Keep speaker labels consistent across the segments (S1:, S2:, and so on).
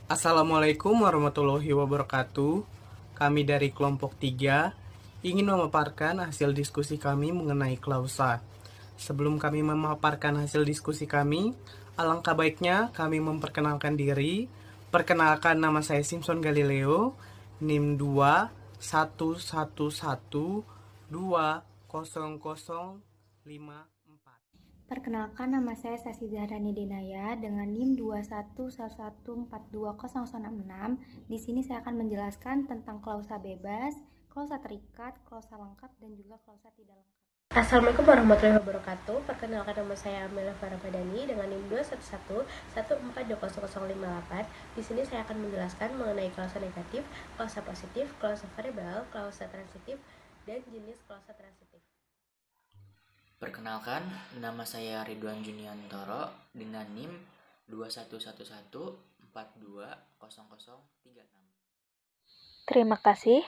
S1: Assalamualaikum warahmatullahi wabarakatuh. Kami dari kelompok 3 ingin memaparkan hasil diskusi kami mengenai klausa. Sebelum kami memaparkan hasil diskusi kami, alangkah baiknya kami memperkenalkan diri. Perkenalkan, nama saya Simpson Galileo, NIM 211120054.
S2: Perkenalkan, nama saya Sasi Zahrani Denaya dengan NIM 21114200066. Di sini saya akan menjelaskan tentang klausa bebas, klausa terikat, klausa lengkap, dan juga klausa tidak lengkap.
S3: Assalamualaikum warahmatullahi wabarakatuh. Perkenalkan, nama saya Amelia Farah Padani dengan NIM 21114200058. Di sini saya akan menjelaskan mengenai klausa negatif, klausa positif, klausa variabel, klausa transitif, dan jenis klausa transitif.
S4: Perkenalkan, nama saya Ridwan Juniantoro dengan NIM 21114200036.
S5: Terima kasih.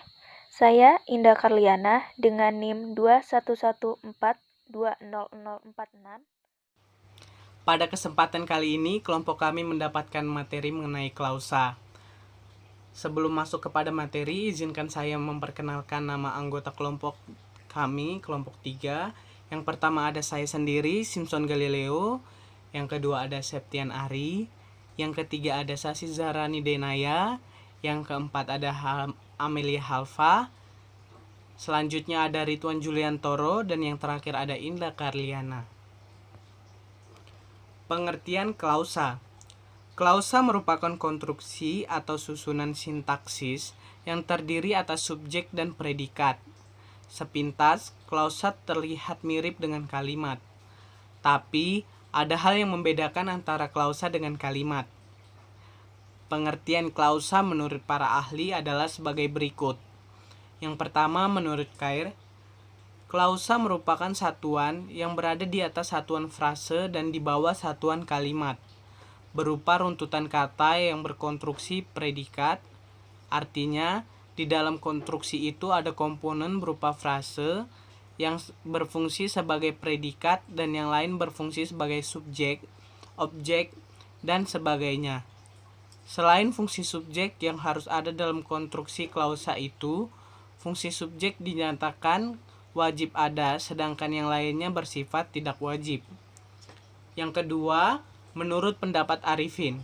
S5: Saya Indah Karliana dengan NIM 211420046.
S1: Pada kesempatan kali ini, kelompok kami mendapatkan materi mengenai klausa. Sebelum masuk kepada materi, izinkan saya memperkenalkan nama anggota kelompok kami, kelompok 3. Yang pertama ada saya sendiri, Simpson Galileo. Yang kedua ada Septian Ari. Yang ketiga ada Sasi Zahrani Denaya. Yang keempat ada Amelia Halfa. Selanjutnya ada Ridwan Juliantoro. Dan yang terakhir ada Indah Karliana. Pengertian klausa. Klausa merupakan konstruksi atau susunan sintaksis yang terdiri atas subjek dan predikat. Sepintas, klausa terlihat mirip dengan kalimat. Tapi, ada hal yang membedakan antara klausa dengan kalimat. Pengertian klausa menurut para ahli adalah sebagai berikut. Yang pertama, menurut Cair, klausa merupakan satuan yang berada di atas satuan frase dan di bawah satuan kalimat, berupa runtutan kata yang berkonstruksi predikat. Artinya, di dalam konstruksi itu ada komponen berupa frase yang berfungsi sebagai predikat dan yang lain berfungsi sebagai subjek, objek, dan sebagainya. Selain fungsi subjek yang harus ada dalam konstruksi klausa itu, fungsi subjek dinyatakan wajib ada, sedangkan yang lainnya bersifat tidak wajib. Yang kedua, menurut pendapat Arifin,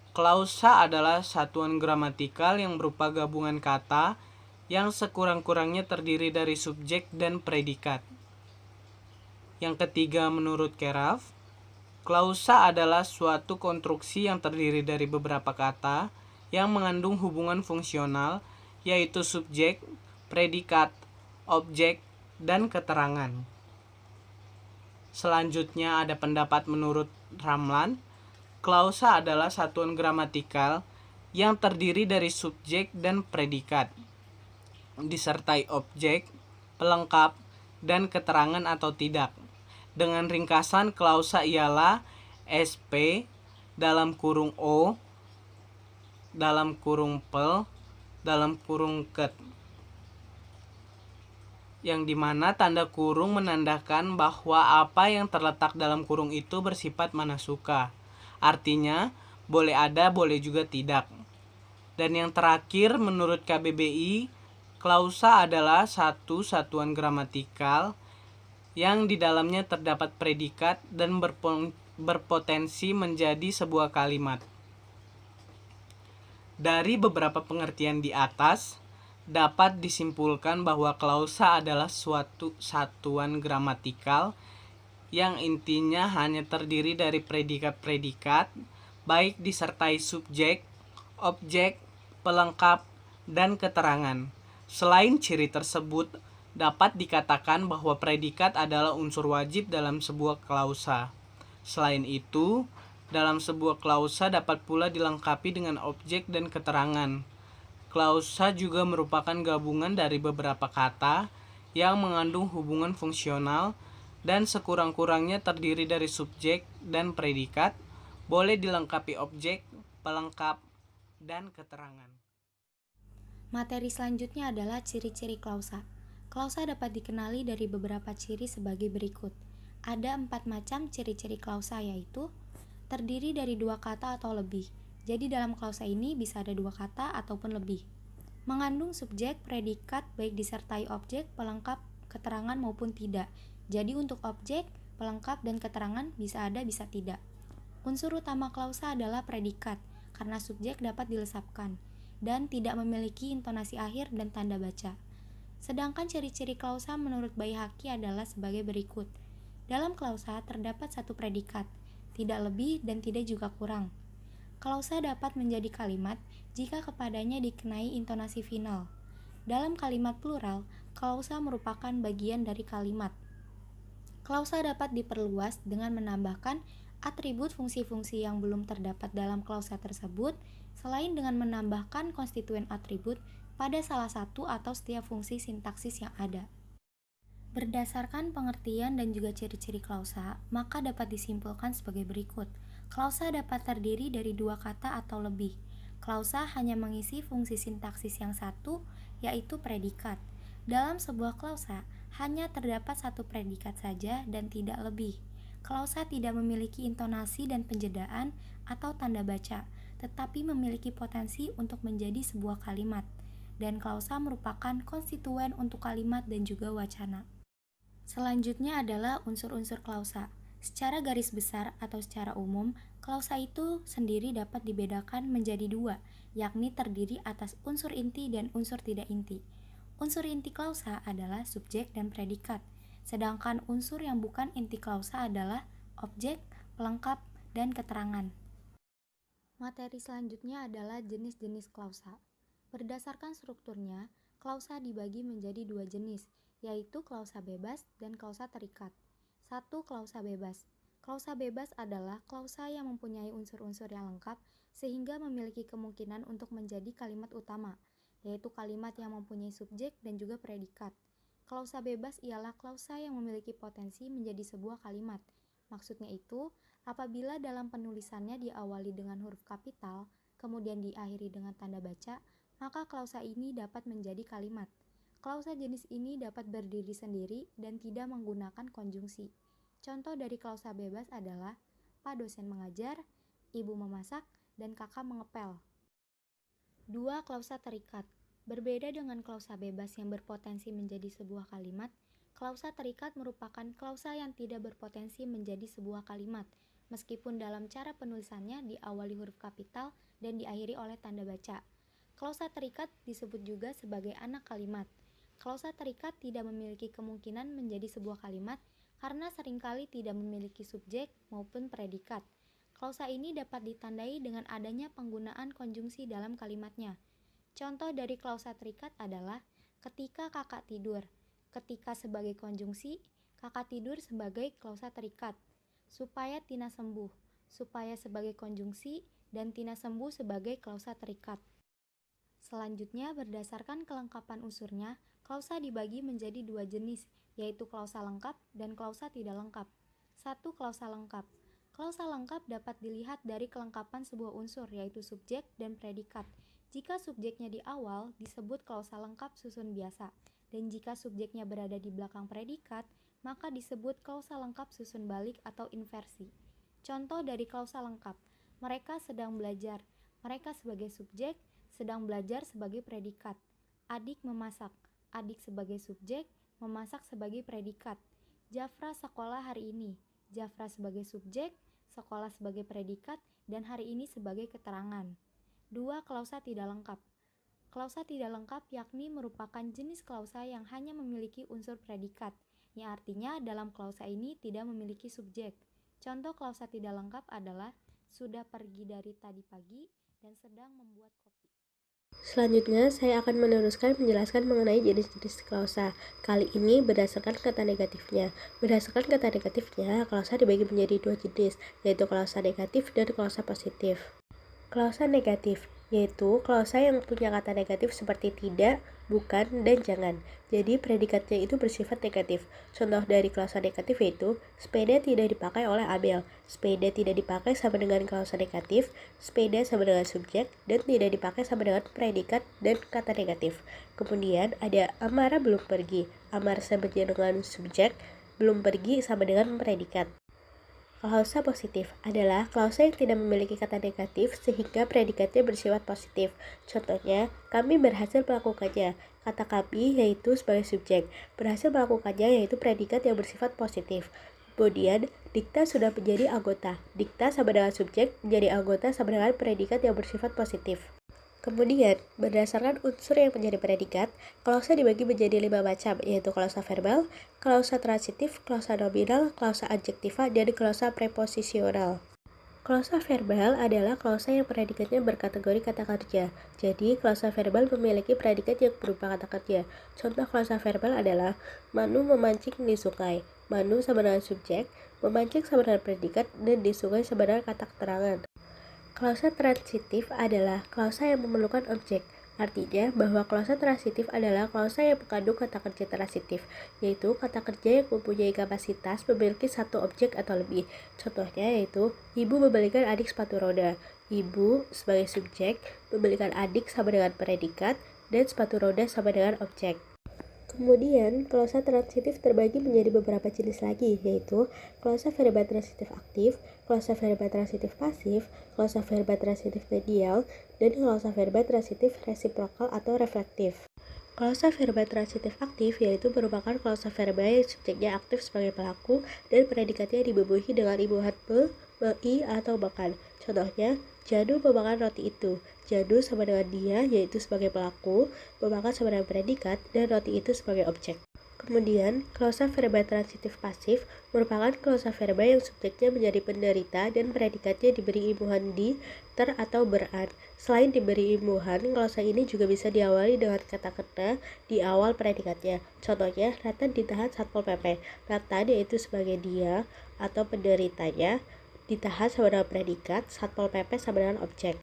S1: klausa adalah satuan gramatikal yang berupa gabungan kata yang sekurang-kurangnya terdiri dari subjek dan predikat. Yang ketiga, menurut Keraf, klausa adalah suatu konstruksi yang terdiri dari beberapa kata yang mengandung hubungan fungsional, yaitu subjek, predikat, objek, dan keterangan. Selanjutnya ada pendapat menurut Ramlan, klausa adalah satuan gramatikal yang terdiri dari subjek dan predikat, disertai objek, pelengkap, dan keterangan atau tidak. Dengan ringkasan, klausa ialah SP dalam kurung O dalam kurung pel dalam kurung ket, yang dimana tanda kurung menandakan bahwa apa yang terletak dalam kurung itu bersifat manasuka. Artinya, boleh ada, boleh juga tidak. Dan yang terakhir, menurut KBBI, klausa adalah satu satuan gramatikal yang di dalamnya terdapat predikat dan berpotensi menjadi sebuah kalimat. Dari beberapa pengertian di atas, dapat disimpulkan bahwa klausa adalah suatu satuan gramatikal yang intinya hanya terdiri dari predikat-predikat, baik disertai subjek, objek, pelengkap, dan keterangan. Selain ciri tersebut, dapat dikatakan bahwa predikat adalah unsur wajib dalam sebuah klausa. Selain itu, dalam sebuah klausa dapat pula dilengkapi dengan objek dan keterangan. Klausa juga merupakan gabungan dari beberapa kata yang mengandung hubungan fungsional dan sekurang-kurangnya terdiri dari subjek dan predikat, boleh dilengkapi objek, pelengkap, dan keterangan.
S2: Materi selanjutnya adalah ciri-ciri klausa. Klausa dapat dikenali dari beberapa ciri sebagai berikut. Ada 4 macam ciri-ciri klausa, yaitu terdiri dari 2 kata atau lebih. Jadi dalam klausa ini bisa ada dua kata ataupun lebih. Mengandung subjek, predikat, baik disertai objek, pelengkap, keterangan maupun tidak. Jadi untuk objek, pelengkap, dan keterangan bisa ada bisa tidak. Unsur utama klausa adalah predikat, karena subjek dapat dilesapkan, dan tidak memiliki intonasi akhir dan tanda baca. Sedangkan ciri-ciri klausa menurut Baihaqi adalah sebagai berikut. Dalam klausa terdapat satu predikat, tidak lebih dan tidak juga kurang. Klausa dapat menjadi kalimat jika kepadanya dikenai intonasi final. Dalam kalimat plural, klausa merupakan bagian dari kalimat. Klausa dapat diperluas dengan menambahkan atribut fungsi-fungsi yang belum terdapat dalam klausa tersebut, selain dengan menambahkan konstituen atribut pada salah satu atau setiap fungsi sintaksis yang ada. Berdasarkan pengertian dan juga ciri-ciri klausa, maka dapat disimpulkan sebagai berikut. Klausa dapat terdiri dari dua kata atau lebih. Klausa hanya mengisi fungsi sintaksis yang satu, yaitu predikat. Dalam sebuah klausa, hanya terdapat satu predikat saja dan tidak lebih. Klausa tidak memiliki intonasi dan penjedaan atau tanda baca, tetapi memiliki potensi untuk menjadi sebuah kalimat. Dan klausa merupakan konstituen untuk kalimat dan juga wacana. Selanjutnya adalah unsur-unsur klausa. Secara garis besar atau secara umum, klausa itu sendiri dapat dibedakan menjadi dua, yakni terdiri atas unsur inti dan unsur tidak inti. Unsur inti klausa adalah subjek dan predikat, sedangkan unsur yang bukan inti klausa adalah objek, pelengkap, dan keterangan. Materi selanjutnya adalah jenis-jenis klausa. Berdasarkan strukturnya, klausa dibagi menjadi dua jenis, yaitu klausa bebas dan klausa terikat. 1. Klausa bebas. Klausa bebas adalah klausa yang mempunyai unsur-unsur yang lengkap sehingga memiliki kemungkinan untuk menjadi kalimat utama, yaitu kalimat yang mempunyai subjek dan juga predikat. Klausa bebas ialah klausa yang memiliki potensi menjadi sebuah kalimat. Maksudnya itu, apabila dalam penulisannya diawali dengan huruf kapital, kemudian diakhiri dengan tanda baca, maka klausa ini dapat menjadi kalimat. Klausa jenis ini dapat berdiri sendiri dan tidak menggunakan konjungsi. Contoh dari klausa bebas adalah Pak dosen mengajar, Ibu memasak, dan Kakak mengepel. 2. Klausa terikat. Berbeda dengan klausa bebas yang berpotensi menjadi sebuah kalimat, klausa terikat merupakan klausa yang tidak berpotensi menjadi sebuah kalimat, meskipun dalam cara penulisannya diawali huruf kapital dan diakhiri oleh tanda baca. Klausa terikat disebut juga sebagai anak kalimat. Klausa terikat tidak memiliki kemungkinan menjadi sebuah kalimat karena seringkali tidak memiliki subjek maupun predikat. Klausa ini dapat ditandai dengan adanya penggunaan konjungsi dalam kalimatnya. Contoh dari klausa terikat adalah ketika kakak tidur. Ketika sebagai konjungsi, kakak tidur sebagai klausa terikat. Supaya Tina sembuh. Supaya sebagai konjungsi dan Tina sembuh sebagai klausa terikat. Selanjutnya, berdasarkan kelengkapan unsurnya, klausa dibagi menjadi dua jenis, yaitu klausa lengkap dan klausa tidak lengkap. 1. Klausa lengkap. Klausa lengkap dapat dilihat dari kelengkapan sebuah unsur, yaitu subjek dan predikat. Jika subjeknya di awal, disebut klausa lengkap susun biasa, dan jika subjeknya berada di belakang predikat, maka disebut klausa lengkap susun balik atau inversi. Contoh dari klausa lengkap, mereka sedang belajar, mereka sebagai subjek, sedang belajar sebagai predikat. Adik memasak, adik sebagai subjek, memasak sebagai predikat. Jafra sekolah hari ini, Jafra sebagai subjek, sekolah sebagai predikat, dan hari ini sebagai keterangan. 2. Klausa tidak lengkap. Klausa tidak lengkap yakni merupakan jenis klausa yang hanya memiliki unsur predikat, yang artinya dalam klausa ini tidak memiliki subjek. Contoh klausa tidak lengkap adalah sudah pergi dari tadi pagi dan sedang membuat kopi.
S3: Selanjutnya, saya akan meneruskan menjelaskan mengenai jenis-jenis klausa. Kali ini berdasarkan kata negatifnya. Berdasarkan kata negatifnya, klausa dibagi menjadi dua jenis, yaitu klausa negatif dan klausa positif. Klausa negatif yaitu klausa yang punya kata negatif seperti tidak, bukan, dan jangan. Jadi predikatnya itu bersifat negatif. Contoh dari klausa negatif yaitu sepeda tidak dipakai oleh Abel. Sepeda tidak dipakai sama dengan klausa negatif, sepeda sama dengan subjek, dan tidak dipakai sama dengan predikat dan kata negatif. Kemudian ada Amara belum pergi. Amara sama dengan subjek, belum pergi sama dengan predikat. Klausa positif adalah klausa yang tidak memiliki kata negatif sehingga predikatnya bersifat positif. Contohnya, kami berhasil melakukannya. Kata kami yaitu sebagai subjek. Berhasil melakukannya yaitu predikat yang bersifat positif. Kemudian, Dikta sudah menjadi anggota. Dikta sama dengan subjek menjadi anggota sama dengan predikat yang bersifat positif. Kemudian, berdasarkan unsur yang menjadi predikat, klausa dibagi menjadi 5 macam, yaitu klausa verbal, klausa transitif, klausa nominal, klausa adjektiva, dan klausa preposisional. Klausa verbal adalah klausa yang predikatnya berkategori kata kerja. Jadi, klausa verbal memiliki predikat yang berupa kata kerja. Contoh klausa verbal adalah Manu memancing di sungai. Manu sama dengan subjek, memancing sama dengan predikat, dan di sungai sama dengan kata keterangan. Klausa transitif adalah klausa yang memerlukan objek. Artinya bahwa klausa transitif adalah klausa yang mengandung kata kerja transitif, yaitu kata kerja yang mempunyai kapasitas memiliki satu objek atau lebih. Contohnya yaitu, ibu membelikan adik sepatu roda. Ibu sebagai subjek membelikan adik sama dengan predikat, dan sepatu roda sama dengan objek. Kemudian, klausa transitif terbagi menjadi beberapa jenis lagi, yaitu klausa verbal transitif aktif, klausa verbal transitif pasif, klausa verbal transitif medial, dan klausa verbal transitif resiprokal atau reflektif. Klausa verbal transitif aktif yaitu merupakan klausa verbal yang subjeknya aktif sebagai pelaku dan predikatnya dibubuhi dengan imbuhan i atau makan. Contohnya, Janu memakan roti itu. Janu sama dengan dia yaitu sebagai pelaku, memakan sama dengan predikat, dan roti itu sebagai objek. Kemudian, klausa verbal transitif pasif merupakan klausa verbal yang subjeknya menjadi penderita dan predikatnya diberi imbuhan di, ter, atau beran. Selain diberi imbuhan, klausa ini juga bisa diawali dengan kata kena di awal predikatnya. Contohnya, Ratna ditahan Satpol PP. Ratna yaitu sebagai dia atau penderitanya ditahan sama dengan predikat, Satpol PP sama dengan objek.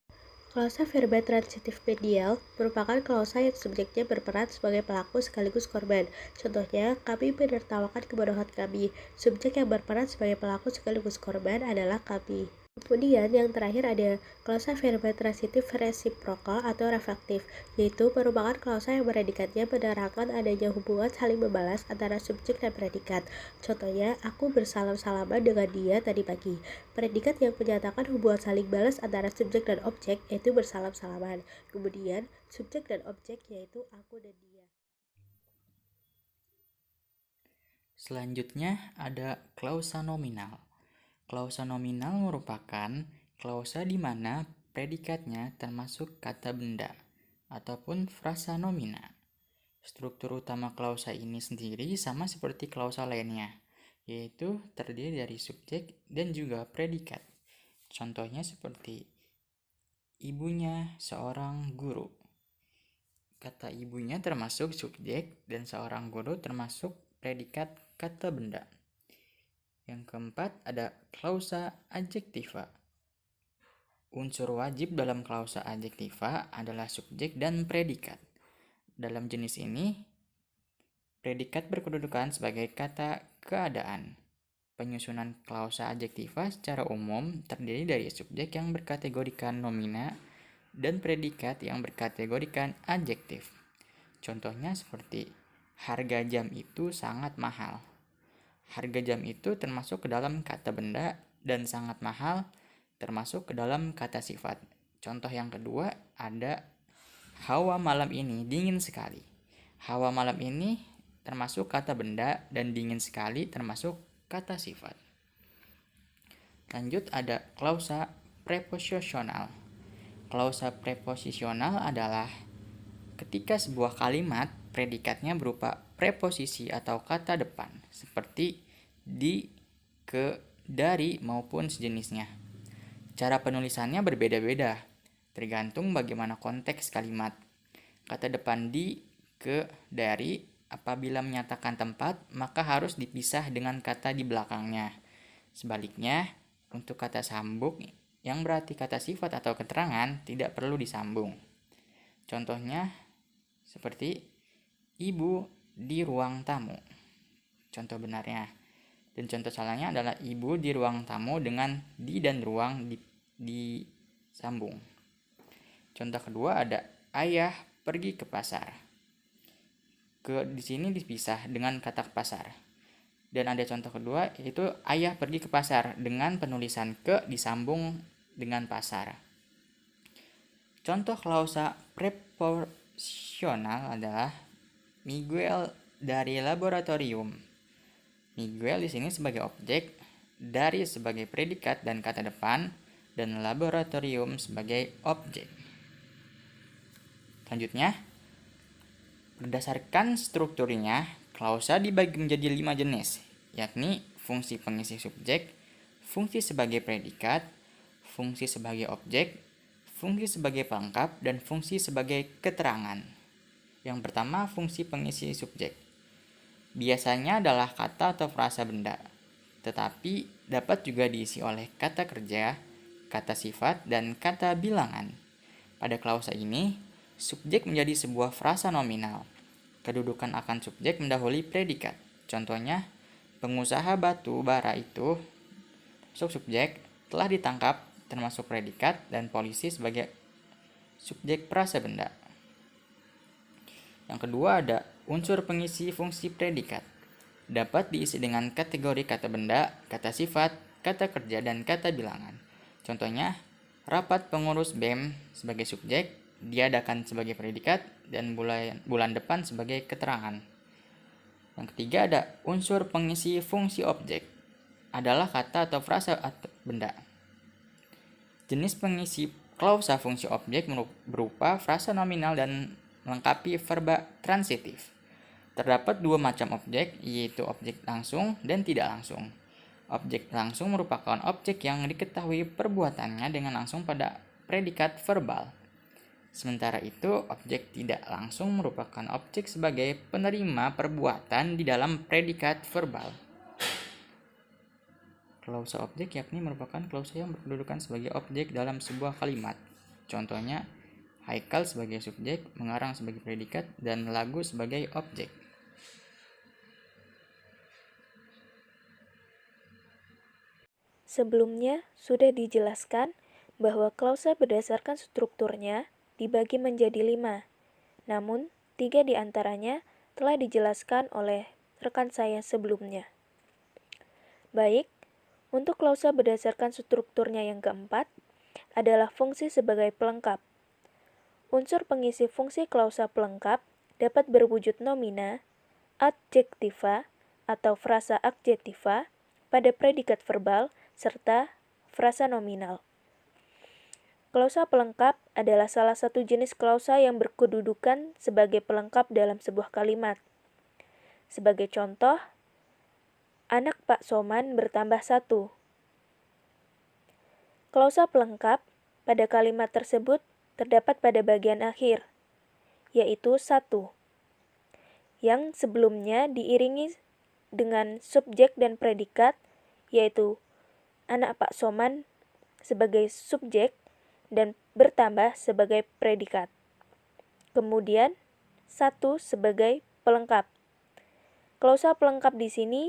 S3: Klausa verbal transitif medial merupakan klausa yang subjeknya berperan sebagai pelaku sekaligus korban. Contohnya, kami menertawakan kebodohan kami. Subjek yang berperan sebagai pelaku sekaligus korban adalah kami. Kemudian yang terakhir ada klausa verbal transitif resiprokal atau reflektif, yaitu merupakan klausa yang predikatnya menerangkan adanya hubungan saling membalas antara subjek dan predikat. Contohnya, aku bersalam-salaman dengan dia tadi pagi. Predikat yang menyatakan hubungan saling balas antara subjek dan objek yaitu bersalam-salaman. Kemudian, subjek dan objek yaitu aku dan dia.
S4: Selanjutnya ada klausa nominal. Klausa nominal merupakan klausa di mana predikatnya termasuk kata benda ataupun frasa nomina. Struktur utama klausa ini sendiri sama seperti klausa lainnya, yaitu terdiri dari subjek dan juga predikat. Contohnya seperti ibunya seorang guru. Kata ibunya termasuk subjek dan seorang guru termasuk predikat kata benda. Yang keempat ada klausa adjektiva. Unsur wajib dalam klausa adjektiva adalah subjek dan predikat. Dalam jenis ini, predikat berkedudukan sebagai kata keadaan. Penyusunan klausa adjektiva secara umum terdiri dari subjek yang berkategorikan nomina dan predikat yang berkategorikan adjektif. Contohnya seperti, harga jam itu sangat mahal. Harga jam itu termasuk ke dalam kata benda dan sangat mahal termasuk ke dalam kata sifat. Contoh yang kedua ada hawa malam ini dingin sekali. Hawa malam ini termasuk kata benda dan dingin sekali termasuk kata sifat. Lanjut ada klausa preposisional. Klausa preposisional adalah ketika sebuah kalimat predikatnya berupa preposisi atau kata depan seperti di, ke, dari maupun sejenisnya. Cara penulisannya berbeda-beda tergantung bagaimana konteks kalimat. Kata depan di, ke, dari apabila menyatakan tempat maka harus dipisah dengan kata di belakangnya. Sebaliknya, untuk kata sambung yang berarti kata sifat atau keterangan tidak perlu disambung. Contohnya seperti ibu di ruang tamu. Contoh benarnya. Dan contoh salahnya adalah ibu di ruang tamu dengan di dan ruang disambung. Contoh kedua ada ayah pergi ke pasar. Ke di sini dipisah dengan kata pasar. Dan ada contoh kedua, yaitu ayah pergi ke pasar dengan penulisan ke disambung dengan pasar. Contoh klausa preposisional adalah Miguel dari laboratorium. Miguel di sini sebagai objek, dari sebagai predikat dan kata depan, dan laboratorium sebagai objek. Selanjutnya, berdasarkan strukturnya, klausa dibagi menjadi 5 jenis, yakni fungsi pengisi subjek, fungsi sebagai predikat, fungsi sebagai objek, fungsi sebagai pelengkap, dan fungsi sebagai keterangan. Yang pertama, fungsi pengisi subjek. Biasanya adalah kata atau frasa benda, tetapi dapat juga diisi oleh kata kerja, kata sifat, dan kata bilangan. Pada klausa ini, subjek menjadi sebuah frasa nominal. Kedudukan akan subjek mendahului predikat. Contohnya, pengusaha batu bara itu subjek telah ditangkap termasuk predikat, dan polisi sebagai subjek frasa benda. Yang kedua ada unsur pengisi fungsi predikat. Dapat diisi dengan kategori kata benda, kata sifat, kata kerja, dan kata bilangan. Contohnya, rapat pengurus BEM sebagai subjek, diadakan sebagai predikat, dan bulan depan sebagai keterangan. Yang ketiga ada unsur pengisi fungsi objek. Adalah kata atau frasa atau benda. Jenis pengisi klausa fungsi objek berupa frasa nominal dan melengkapi verba transitif. Terdapat 2 macam objek, yaitu objek langsung dan tidak langsung. Objek langsung merupakan objek yang diketahui perbuatannya dengan langsung pada predikat verbal. Sementara itu, objek tidak langsung merupakan objek sebagai penerima perbuatan di dalam predikat verbal. Klausa objek yakni merupakan klausa yang berkedudukan sebagai objek dalam sebuah kalimat. Contohnya, Haikal sebagai subjek, mengarang sebagai predikat, dan lagu sebagai objek.
S5: Sebelumnya sudah dijelaskan bahwa klausa berdasarkan strukturnya dibagi menjadi 5. Namun, 3 diantaranya telah dijelaskan oleh rekan saya sebelumnya. Baik, untuk klausa berdasarkan strukturnya yang keempat adalah fungsi sebagai pelengkap. Unsur pengisi fungsi klausa pelengkap dapat berwujud nomina, adjektiva, atau frasa adjektiva pada predikat verbal serta frasa nominal. Klausa pelengkap adalah salah satu jenis klausa yang berkedudukan sebagai pelengkap dalam sebuah kalimat. Sebagai contoh, anak Pak Soman bertambah 1. Klausa pelengkap pada kalimat tersebut terdapat pada bagian akhir, yaitu 1, yang sebelumnya diiringi dengan subjek dan predikat, yaitu anak Pak Soman sebagai subjek dan bertambah sebagai predikat. Kemudian 1 sebagai pelengkap. Klausa pelengkap di sini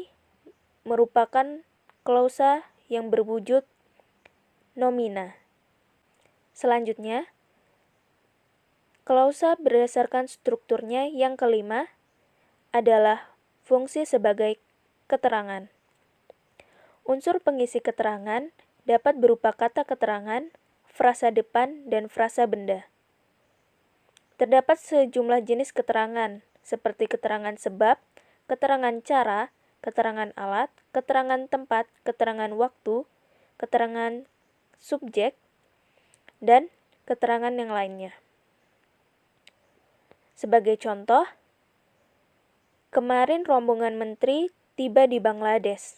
S5: merupakan klausa yang berwujud nomina. Selanjutnya, klausa berdasarkan strukturnya yang kelima adalah fungsi sebagai keterangan. Unsur pengisi keterangan dapat berupa kata keterangan, frasa depan, dan frasa benda. Terdapat sejumlah jenis keterangan, seperti keterangan sebab, keterangan cara, keterangan alat, keterangan tempat, keterangan waktu, keterangan subjek, dan keterangan yang lainnya. Sebagai contoh, kemarin rombongan menteri tiba di Bangladesh.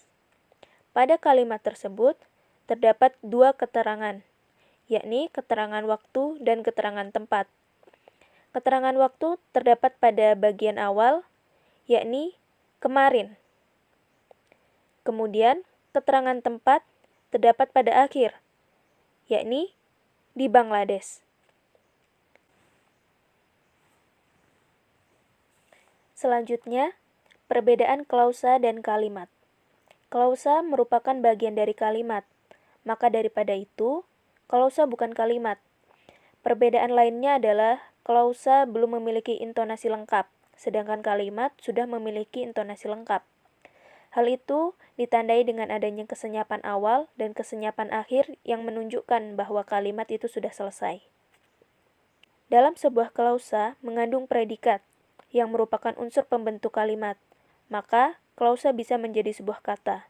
S5: Pada kalimat tersebut, terdapat 2 keterangan, yakni keterangan waktu dan keterangan tempat. Keterangan waktu terdapat pada bagian awal, yakni kemarin. Kemudian, keterangan tempat terdapat pada akhir, yakni di Bangladesh. Selanjutnya, perbedaan klausa dan kalimat. Klausa merupakan bagian dari kalimat, maka daripada itu, klausa bukan kalimat. Perbedaan lainnya adalah klausa belum memiliki intonasi lengkap, sedangkan kalimat sudah memiliki intonasi lengkap. Hal itu ditandai dengan adanya kesenyapan awal dan kesenyapan akhir yang menunjukkan bahwa kalimat itu sudah selesai. Dalam sebuah klausa mengandung predikat yang merupakan unsur pembentuk kalimat, maka klausa bisa menjadi sebuah kata.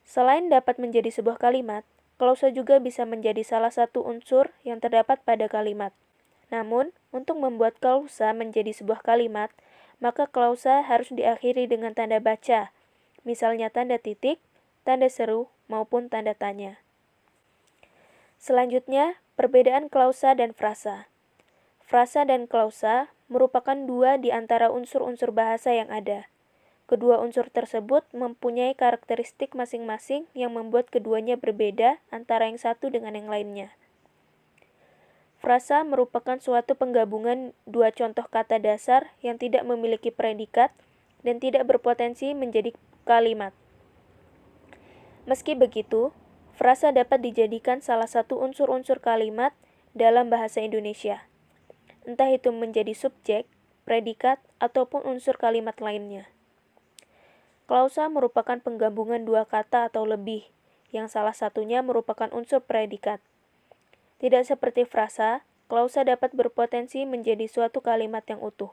S5: Selain dapat menjadi sebuah kalimat, klausa juga bisa menjadi salah satu unsur yang terdapat pada kalimat. Namun, untuk membuat klausa menjadi sebuah kalimat, maka klausa harus diakhiri dengan tanda baca, misalnya tanda titik, tanda seru, maupun tanda tanya. Selanjutnya, perbedaan klausa dan frasa. Frasa dan klausa merupakan dua di antara unsur-unsur bahasa yang ada. Kedua unsur tersebut mempunyai karakteristik masing-masing yang membuat keduanya berbeda antara yang satu dengan yang lainnya. Frasa merupakan suatu penggabungan dua contoh kata dasar yang tidak memiliki predikat dan tidak berpotensi menjadi kalimat. Meski begitu, frasa dapat dijadikan salah satu unsur-unsur kalimat dalam bahasa Indonesia, entah itu menjadi subjek, predikat, ataupun unsur kalimat lainnya. Klausa merupakan penggabungan dua kata atau lebih, yang salah satunya merupakan unsur predikat. Tidak seperti frasa, klausa dapat berpotensi menjadi suatu kalimat yang utuh.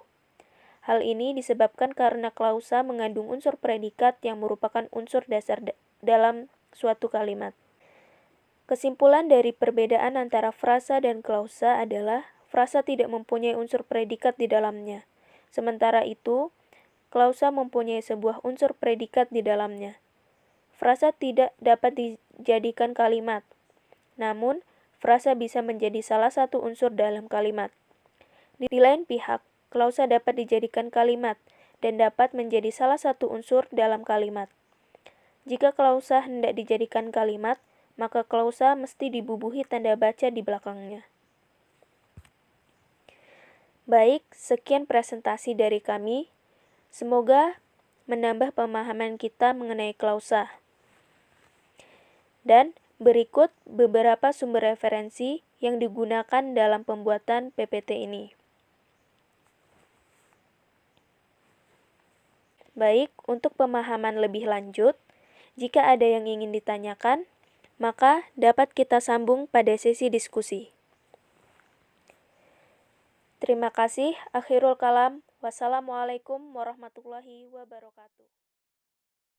S5: Hal ini disebabkan karena klausa mengandung unsur predikat yang merupakan unsur dasar dalam suatu kalimat. Kesimpulan dari perbedaan antara frasa dan klausa adalah frasa tidak mempunyai unsur predikat di dalamnya. Sementara itu, klausa mempunyai sebuah unsur predikat di dalamnya. Frasa tidak dapat dijadikan kalimat. Namun, frasa bisa menjadi salah satu unsur dalam kalimat. Di lain pihak, klausa dapat dijadikan kalimat dan dapat menjadi salah satu unsur dalam kalimat. Jika klausa hendak dijadikan kalimat, maka klausa mesti dibubuhi tanda baca di belakangnya. Baik, sekian presentasi dari kami. Semoga menambah pemahaman kita mengenai klausa. Dan berikut beberapa sumber referensi yang digunakan dalam pembuatan PPT ini. Baik, untuk pemahaman lebih lanjut, jika ada yang ingin ditanyakan, maka dapat kita sambung pada sesi diskusi. Terima kasih. Akhirul kalam. Wassalamualaikum warahmatullahi wabarakatuh.